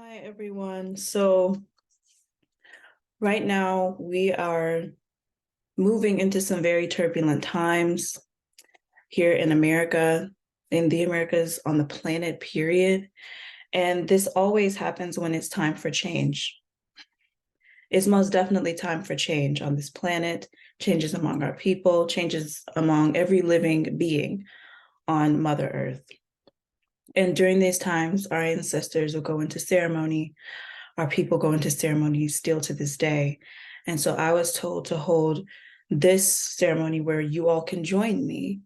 Hi, everyone. So right now we are moving into some very turbulent times here in America, in the Americas, on the planet, period. And this always happens when it's time for change. It's most definitely time for change on this planet, changes among our people, changes among every living being on Mother Earth. And during these times, our ancestors will go into ceremony. Our people go into ceremonies still to this day. And so I was told to hold this ceremony where you all can join me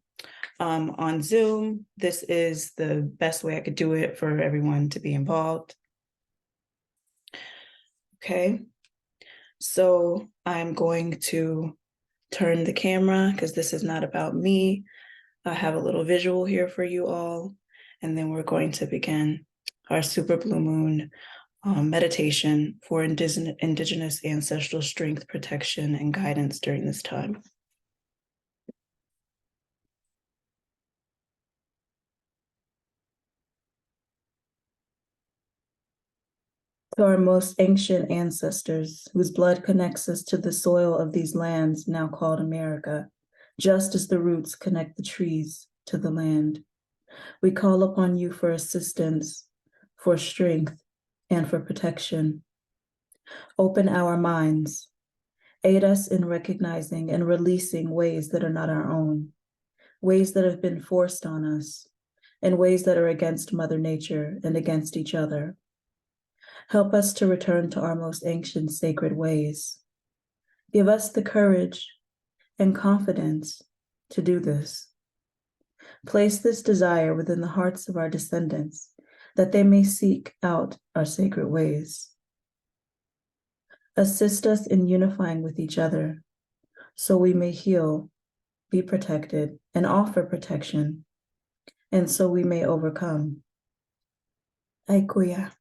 on Zoom. This is the best way I could do it for everyone to be involved. Okay, so I'm going to turn the camera because this is not about me. I have a little visual here for you all, and then we're going to begin our super blue moon meditation for indigenous ancestral strength, protection, and guidance during this time. To our most ancient ancestors, whose blood connects us to the soil of these lands now called America, just as the roots connect the trees to the land, we call upon you for assistance, for strength, and for protection. Open our minds. Aid us in recognizing and releasing ways that are not our own, ways that have been forced on us, and ways that are against Mother Nature and against each other. Help us to return to our most ancient sacred ways. Give us the courage and confidence to do this. Place this desire within the hearts of our descendants, that they may seek out our sacred ways. Assist us in unifying with each other, so we may heal, be protected, and offer protection, and so we may overcome. Aikuya.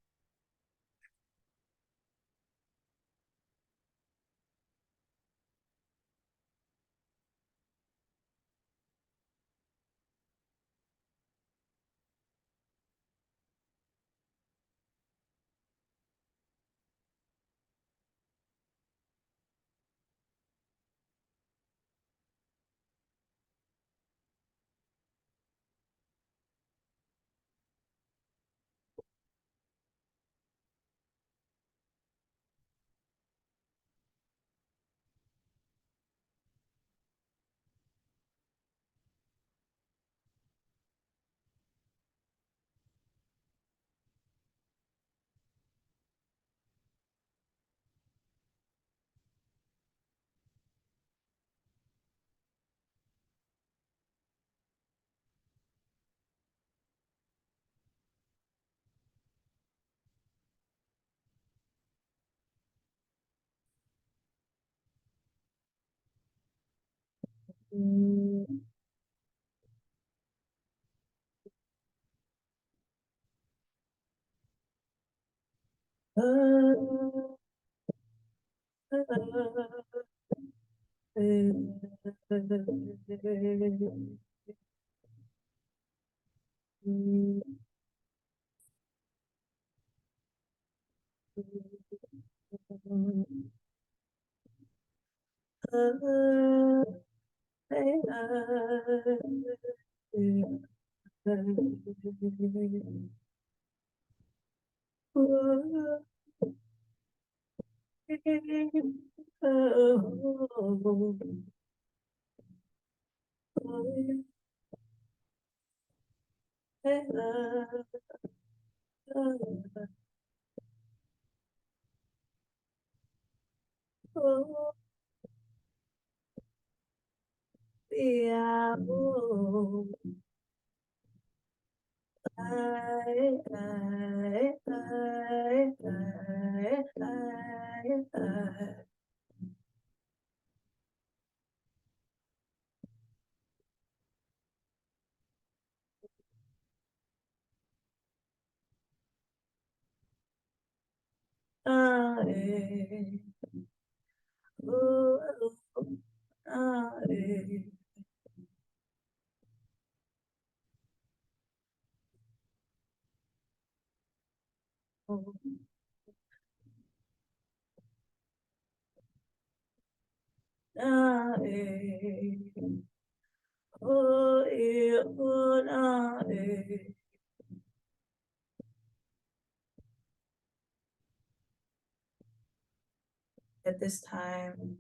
At this time,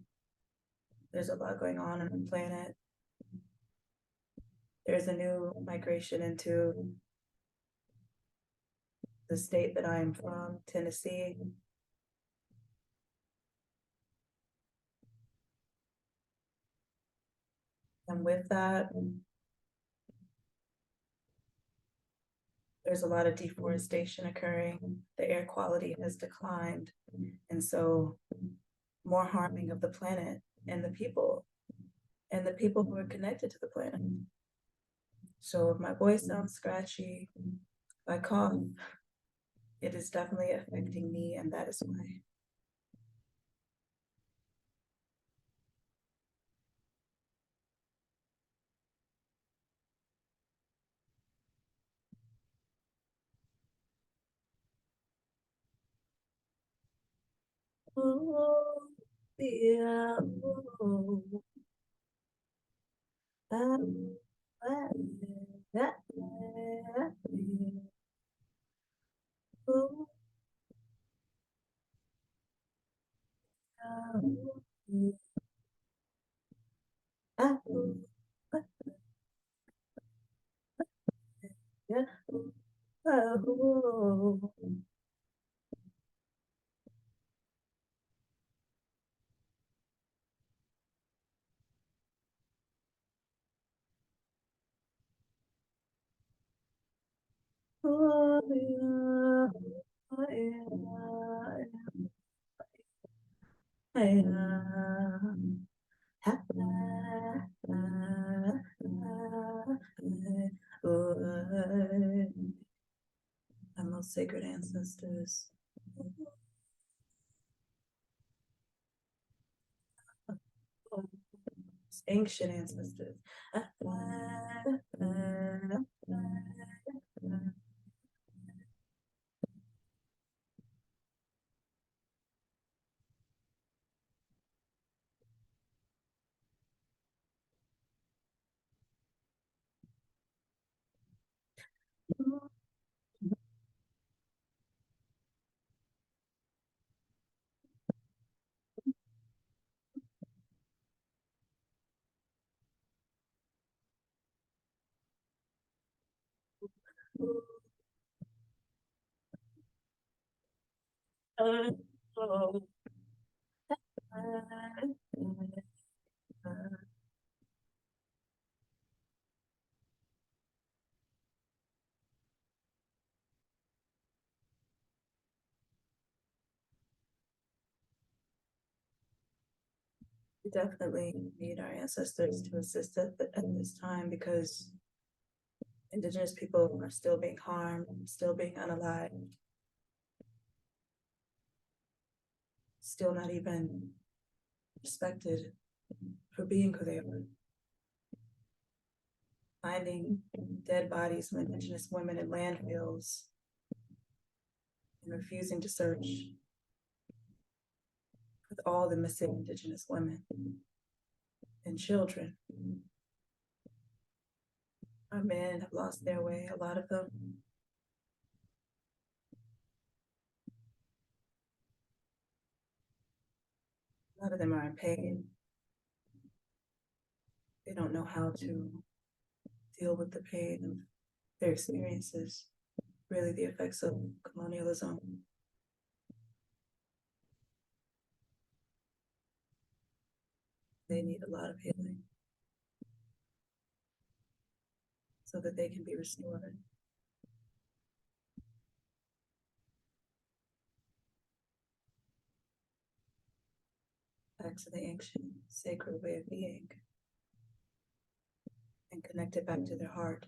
there's a lot going on the planet. There's a new migration into the state that I'm from, Tennessee. And with that, there's a lot of deforestation occurring. The air quality has declined. And so more harming of the planet and the people who are connected to the planet. So if my voice sounds scratchy, if I cough, it is definitely affecting me, and that is why. Oh, yeah, oh, ah, ah, ah, ah, oh, ah, ah, ah, yeah, ah, oh. Oh, yeah, oh, yeah, yeah. My most sacred ancestors, ancient ancestors. We definitely need our ancestors to assist at this time because Indigenous people are still being harmed, still being unalived, still not even respected for being who they are. Finding dead bodies of Indigenous women in landfills and refusing to search with all the missing Indigenous women and children. Our men have lost their way, a lot of them. A lot of them are in pain. They don't know how to deal with the pain of their experiences, really the effects of colonialism. They need a lot of healing so that they can be restored back to the ancient sacred way of being and connected back to their heart.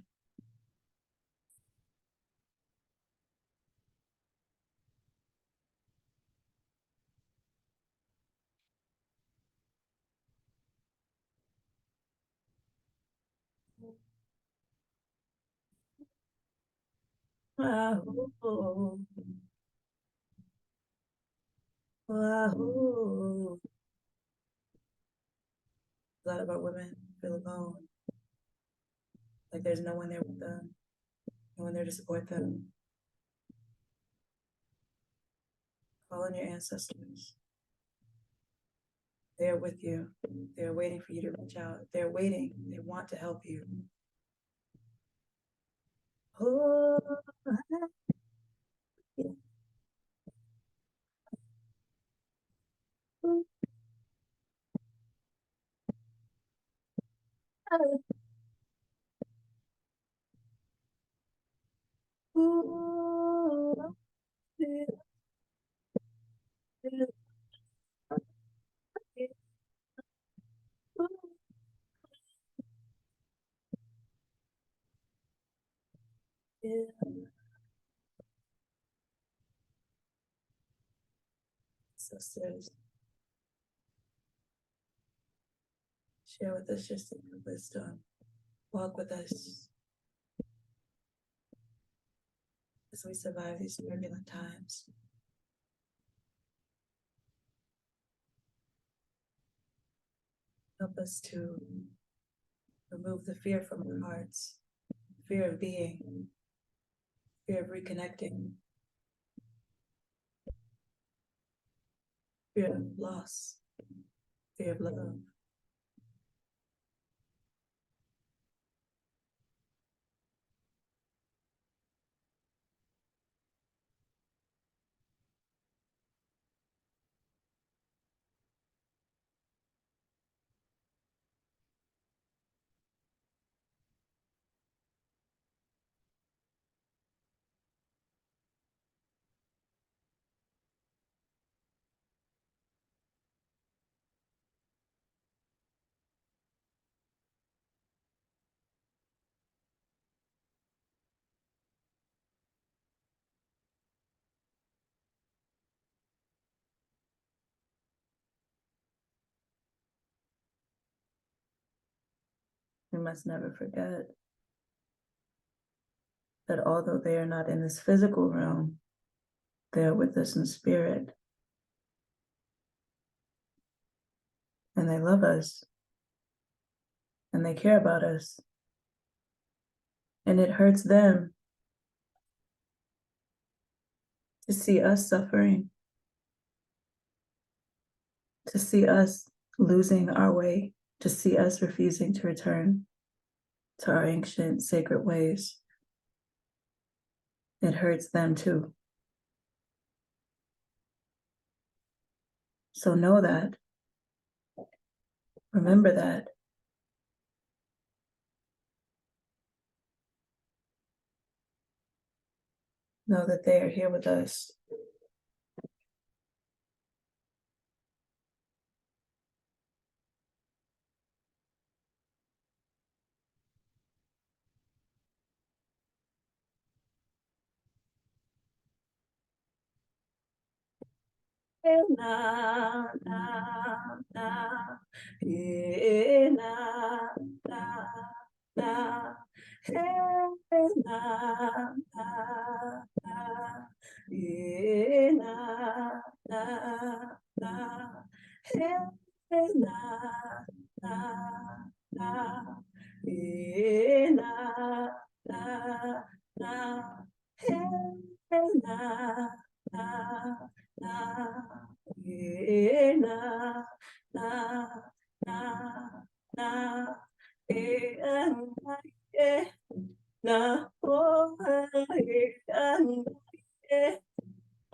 Ah, oh, oh. Wahoo. A lot of our women feel alone, like there's no one there with them, no one there to support them. Call on your ancestors. They're with you. They're waiting for you to reach out. They're waiting. They want to help you. Oh, sisters, share with us your secret wisdom. Walk with us as we survive these turbulent times. Help us to remove the fear from our hearts, fear of being, fear of reconnecting, fear of loss, fear of love. We must never forget that although they are not in this physical realm, they are with us in spirit. And they love us. And they care about us. And it hurts them to see us suffering, to see us losing our way, to see us refusing to return to our ancient sacred ways. It hurts them too. So know that. Remember that. Know that they are here with us. Na na na, na na na, hey na na na, na na na, hey na na na, na na na, hey na na na, na na na na, na oh oh oh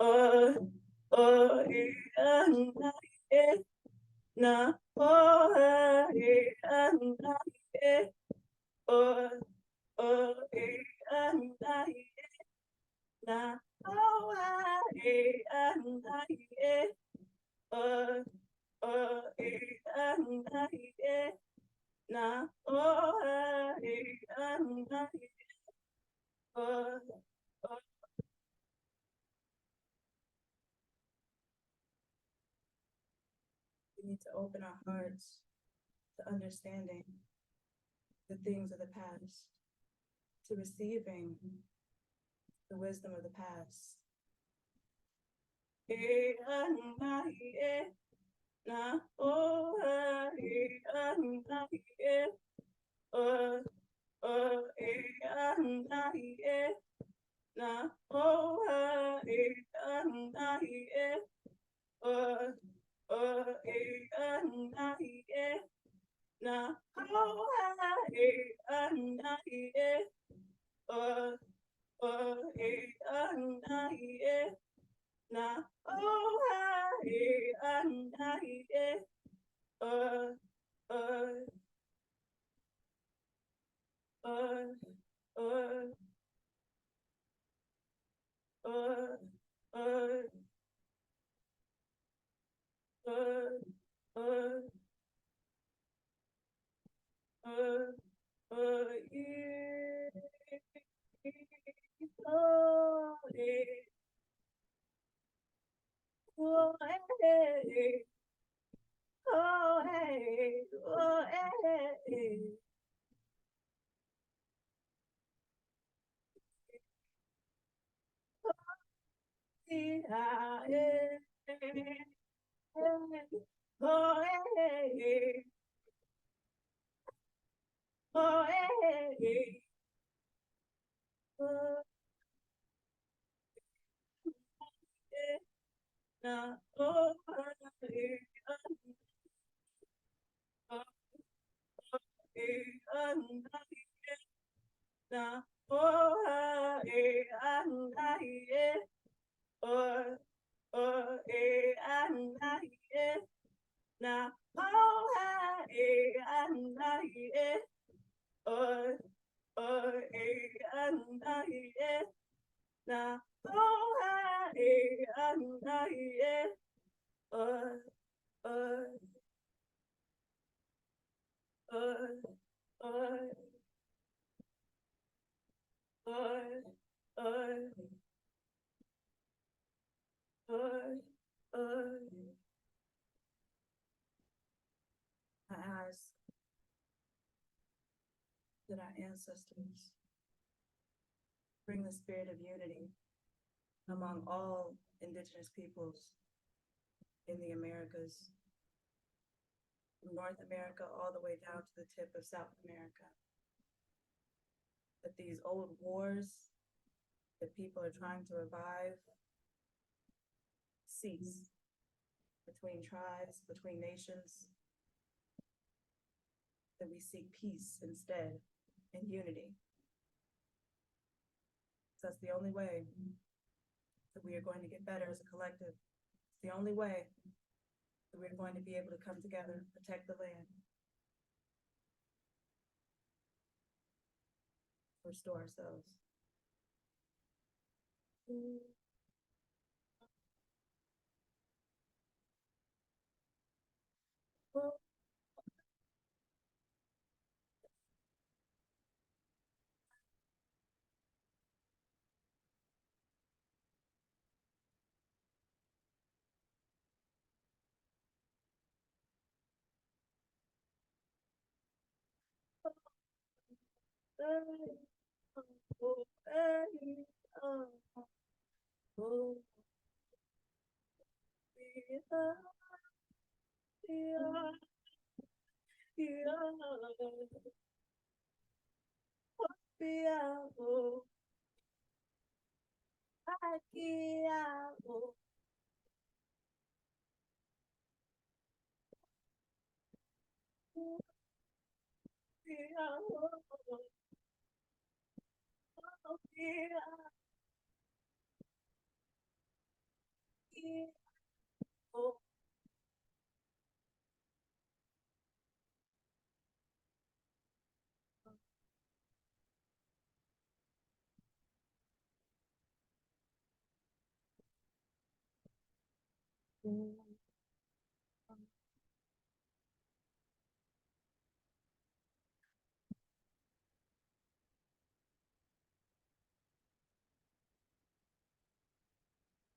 na oh oh oh na oh oh oh na oh oh oh. We need to open our hearts to understanding the things of the past, to receiving the wisdom of the past, na o na o na na I ask that our ancestors bring the spirit of unity among all Indigenous peoples in the Americas, from North America all the way down to the tip of South America. That these old wars that people are trying to revive cease between tribes, between nations, that we seek peace instead and unity. So that's the only way that we are going to get better as a collective. It's the only way that we're going to be able to come together, protect the land, restore ourselves.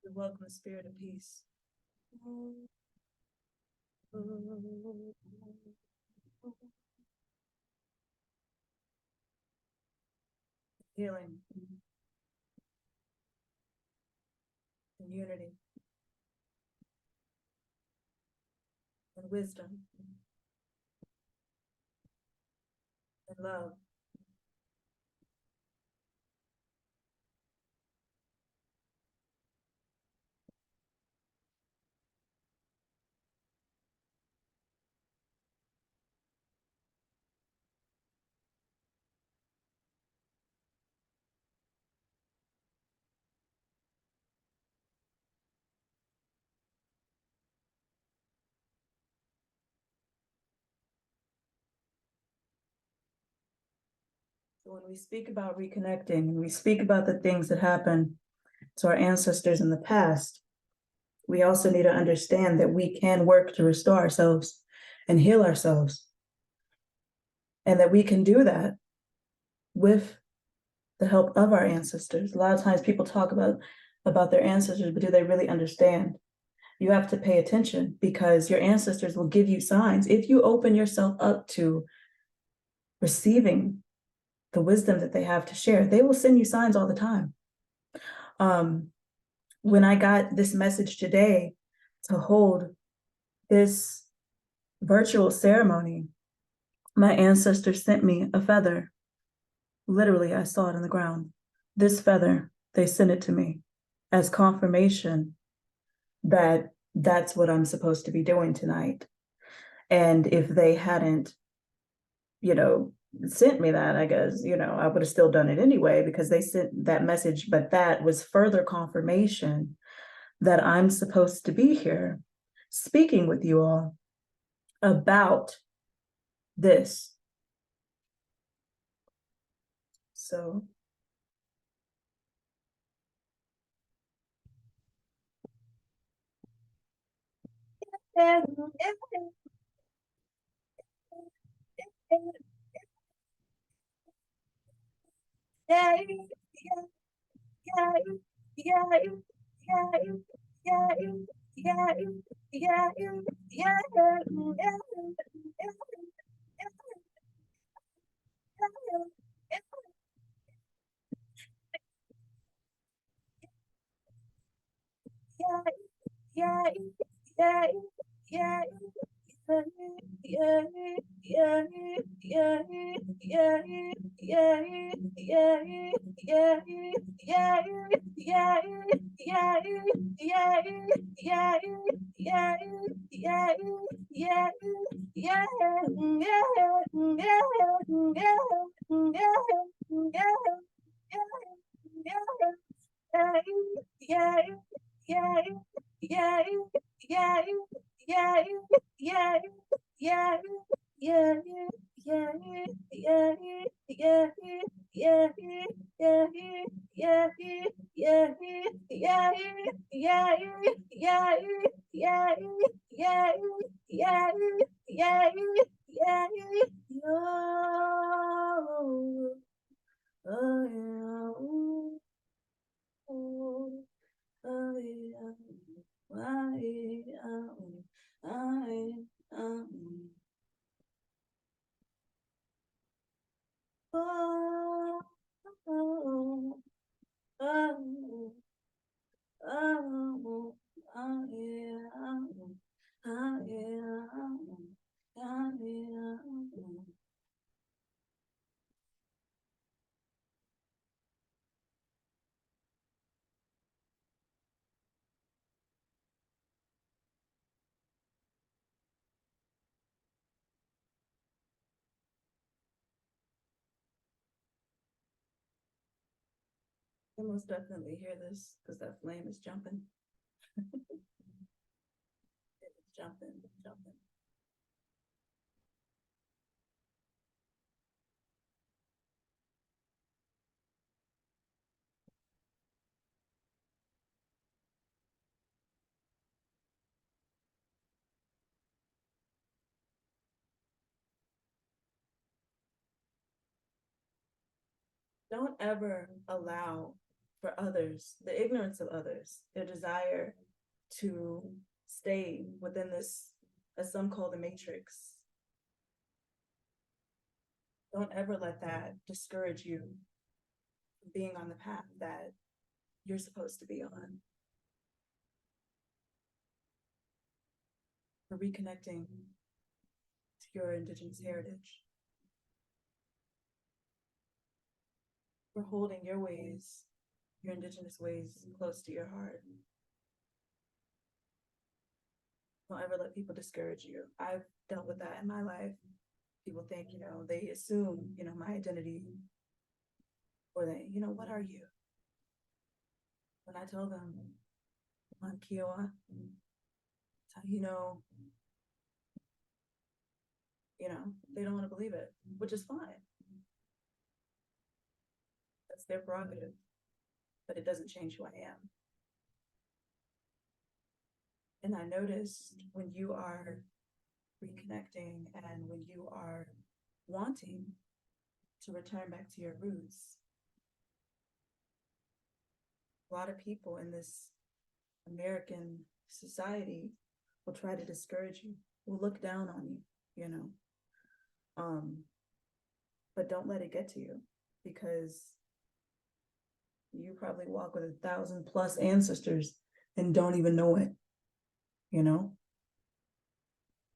We welcome the spirit of peace. Healing and unity. and wisdom and love. So when we speak about reconnecting, and we speak about the things that happened to our ancestors in the past, we also need to understand that we can work to restore ourselves and heal ourselves. And that we can do that with the help of our ancestors. A lot of times people talk about their ancestors, but do they really understand? You have to pay attention because your ancestors will give you signs. If you open yourself up to receiving the wisdom that they have to share, they will send you signs all the time. When I got this message today to hold this virtual ceremony, my ancestors sent me a feather. Literally, I saw it on the ground. This feather, they sent it to me as confirmation that that's what I'm supposed to be doing tonight. And if they hadn't, sent me that, I guess, I would have still done it anyway because they sent that message. But that was further confirmation that I'm supposed to be here speaking with you all about this. So I most definitely hear this because that flame is jumping. It's jumping, jumping. Don't ever allow for others, the ignorance of others, their desire to stay within this, as some call the matrix. Don't ever let that discourage you from being on the path that you're supposed to be on. We're reconnecting to your Indigenous heritage. We're holding your ways, your Indigenous ways, close to your heart. Don't ever let people discourage you. I've dealt with that in my life. People think, they assume, my identity, or they, what are you? When I tell them I'm Kiowa, that's how they don't want to believe it, which is fine. That's their prerogative, but it doesn't change who I am. And I noticed when you are reconnecting and when you are wanting to return back to your roots, a lot of people in this American society will try to discourage you, will look down on you, but don't let it get to you, because you probably walk with 1,000+ ancestors and don't even know it,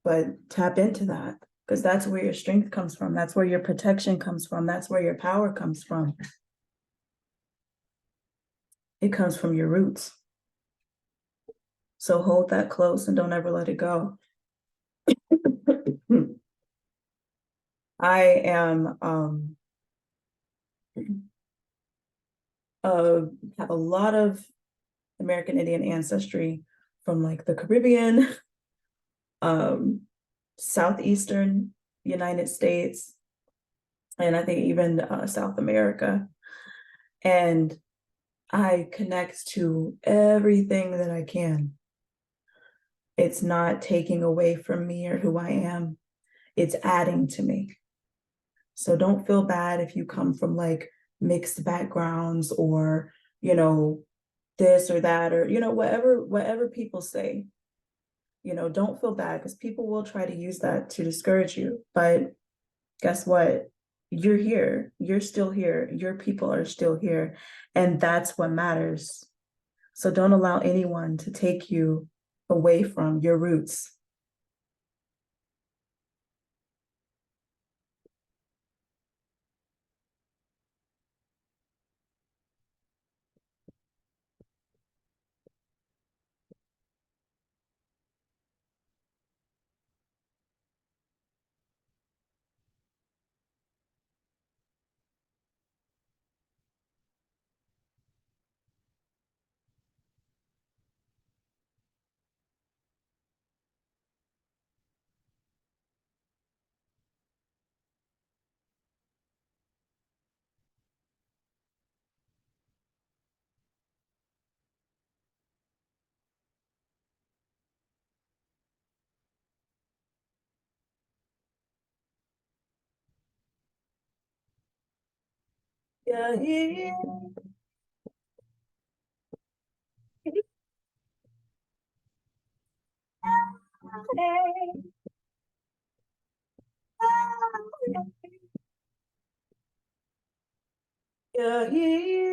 but tap into that, because that's where your strength comes from. That's where your protection comes from. That's where your power comes from. It comes from your roots. So hold that close and don't ever let it go. I am have a lot of American Indian ancestry from like the Caribbean, southeastern United States, and I think even South America. And I connect to everything that I can. It's not taking away from me or who I am. It's adding to me. So don't feel bad if you come from like mixed backgrounds or, this or that, or, whatever people say. Don't feel bad, because people will try to use that to discourage you. But guess what? You're here. You're still here. Your people are still here. And that's what matters. So don't allow anyone to take you away from your roots. Yeah, yeah, yeah, yeah.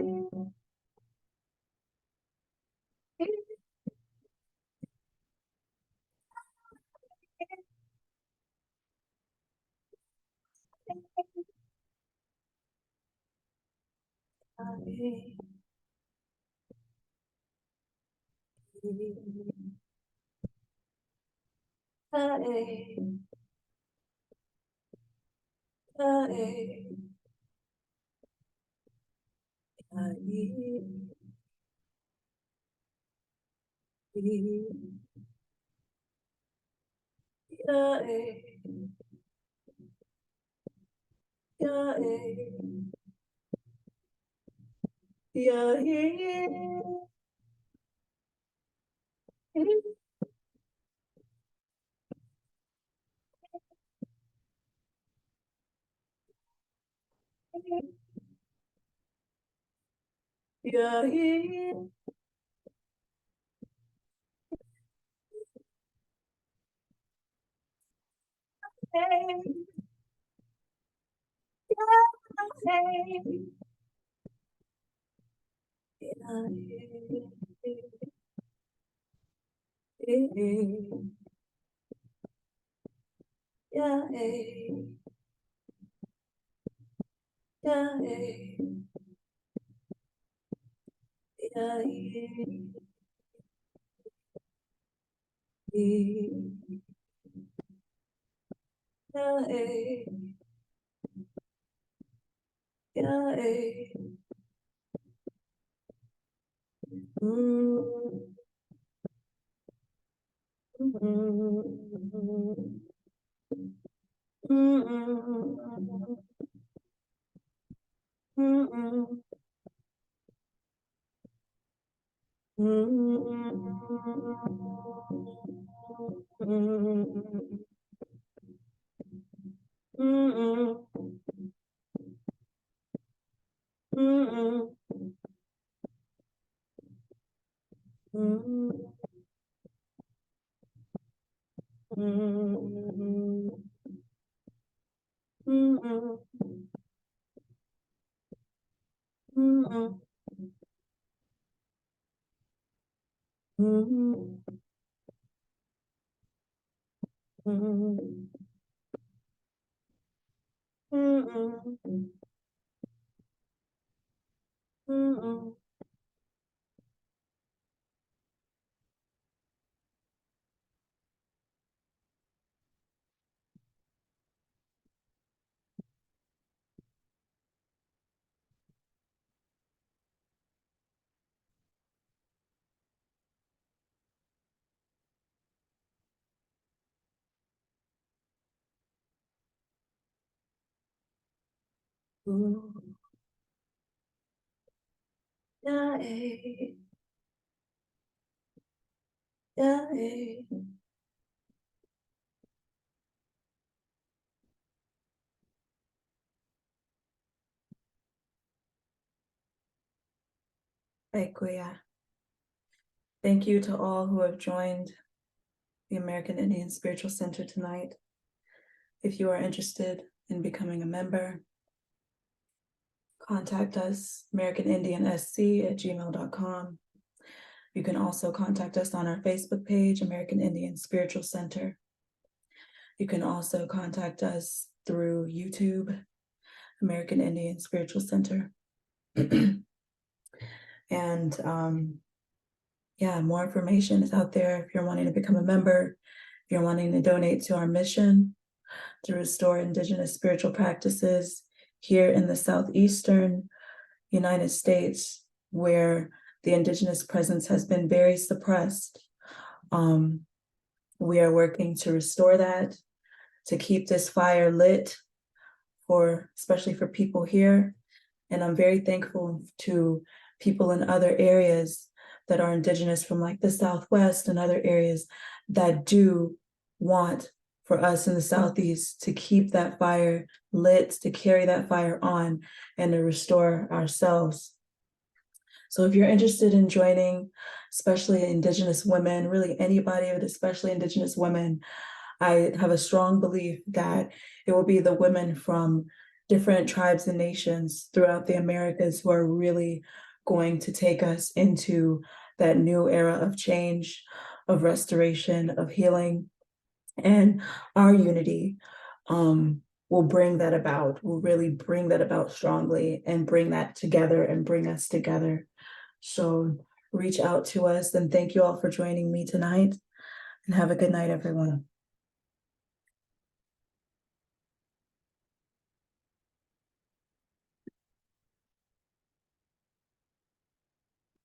Yeah, Yeah, eh. Yeah, eh. Yeah, yeah, yeah, mm, mm, mm, mm, yeah, yeah, Kuya. Thank you to all who have joined the American Indian Spiritual Center tonight. If you are interested in becoming a member, contact us, americanindiansc@gmail.com. You can also contact us on our Facebook page, American Indian Spiritual Center. You can also contact us through YouTube, American Indian Spiritual Center. And yeah, more information is out there if you're wanting to become a member, if you're wanting to donate to our mission to restore Indigenous spiritual practices here in the Southeastern United States, where the Indigenous presence has been very suppressed. We are working to restore that, to keep this fire lit especially for people here. And I'm very thankful to people in other areas that are Indigenous from like the Southwest and other areas that do want for us in the Southeast to keep that fire lit, to carry that fire on, and to restore ourselves. So if you're interested in joining, especially Indigenous women, really anybody, but especially Indigenous women, I have a strong belief that it will be the women from different tribes and nations throughout the Americas who are really going to take us into that new era of change, of restoration, of healing, and our unity will bring that about, will really bring that about strongly and bring that together and bring us together. So reach out to us, and thank you all for joining me tonight, and have a good night, everyone.